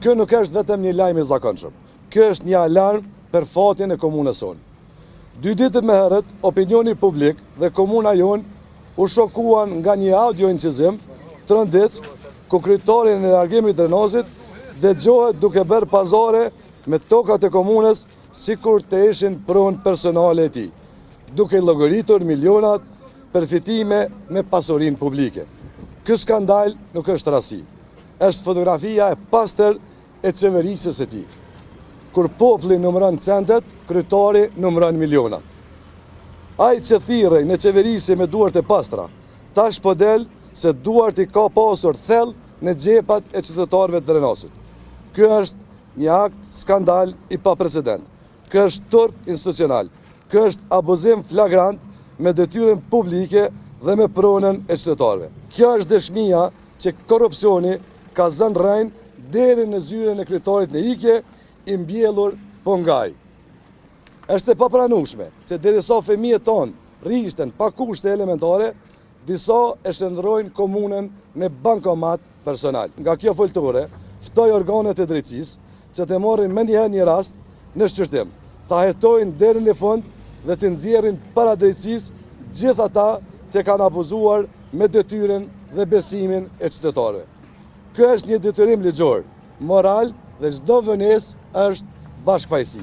Kjo nuk është vetëm një lajm i zakonshëm. Kjo është një alarm për fatin e komunës sonë. 2 ditë më herët, opinioni publik dhe komuna jonë u shokuan nga një audio incizim të rëndic, ku kryetari i largimit të Renozit dëgjohet duke bërë pazare me tokat e komunës sikur të ishin pronë personale e tij, duke llogaritur milionat përfitime me pasurinë publike. Ky skandal nuk është rasti. Është fotografia e pastër e qeverisës së tij. Kur populli numëron centet, kryetari numëron milionat. Ai që thirrej në qeverisë me duart e pastra, tash po del se duart i ka pasur thellë në xhepat e qytetarëve të Renozit. Ky është një akt skandal i paprecedent. Ky është turp institucional. Ky është abuzim flagrant me detyrën publike dhe me pronën e qytetarëve. Kjo është dëshmia që korrupsioni ka zënë rrein deri në zyrën e kryetarit në ikje, i mbjellur po ngaj. Është e papranueshme që derisa fëmijët tonë rrishten pa kushte elementare, disa e shndrojnë komunën në bankomat personal. Nga kjo foltore, ftoj organet e drejtësisë që të marrin menjëherë një rast në shqyrtim, ta hetojnë deri në fund dhe të nxjerrin para drejtësisë gjithë ata që kanë abuzuar me detyrën dhe besimin e qytetarëve. Ky është një detyrim ligjor, moral dhe çdo vonesë është bashkëfaqësi.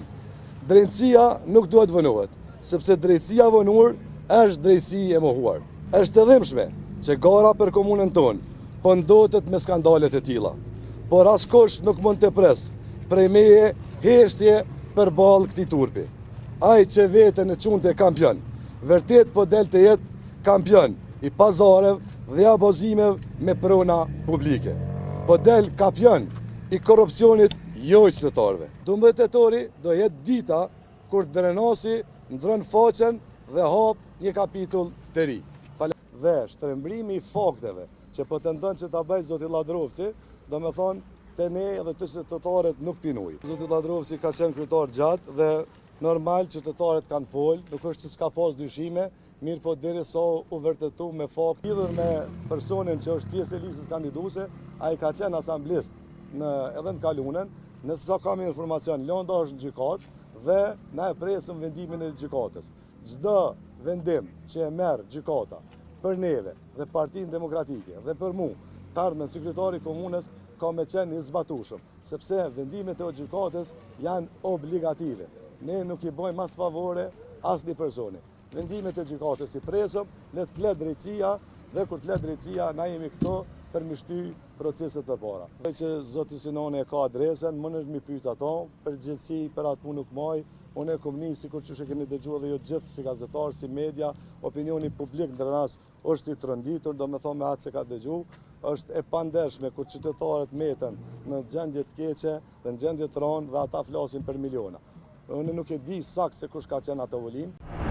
Drejtësia nuk duhet vonohet, sepse drejtësia vonuar është drejtësi e mohuar. Është e dhimbshme që gara për komunën tonë po ndotet me skandalet e tilla, por askush nuk mund të pres prej meje heshtje përballë këtij turpi. Ai që veten e çunte kampion, vërtet po del të jetë kampion i pazareve dhe abuzimeve me prona publike. Po del kampion i korrupsionit jo i qytetarëve. 12 tetori do jetë dita kur Drenosi ndron faqen dhe hap një kapitull të ri. Dhe shtrembrimi i fakteve që po tenton që ta bëjë zoti Lladrovci, do me thonë te ne edhe të qytetarët nuk pinuj. Zoti Lladrovci ka qenë kryetar gjatë dhe normal qytetarët kanë folë, nuk është që s'ka pas dyshime, mirë po derisa u vërtetu me fakt lidhur me personin që është pjesë e listës kandiduese, ai ka qenë asamblist edhe në kalunën, nëse sa kam informacion, lënda është në gjykatë dhe na e presim vendimin e gjykatës. Çdo vendim që e merr gjykata për neve dhe Partinë Demokratike dhe për mu, të ardhmen sekretari i komunës ka me qenë i zbatueshëm, sepse vendimet e gjykatës janë obligative. Ne nuk i bëjmë as favore asnjë personi. Vendimet e gjykatës i presim, le të flet drejtësia dhe kur flet drejtësia na jemi këto për mi shty proceset përpara. Që zoti Sinoni e ka adresën, më në mi pyet ato, përgjegjësi për atë punë nuk maj, unë e kom një, sikur që keni dëgjuar dhe jo gjithë si gazetarë, si media, opinioni publik në rast është i trënditur, do me thonë me atë që ka dëgju, është e pandershme kur qytetarët meten në gjendje të keqe dhe në gjendje të rënd dhe ata flasin për miliona. Unë nuk e di saktë se kush ka qenë atë tavolinë.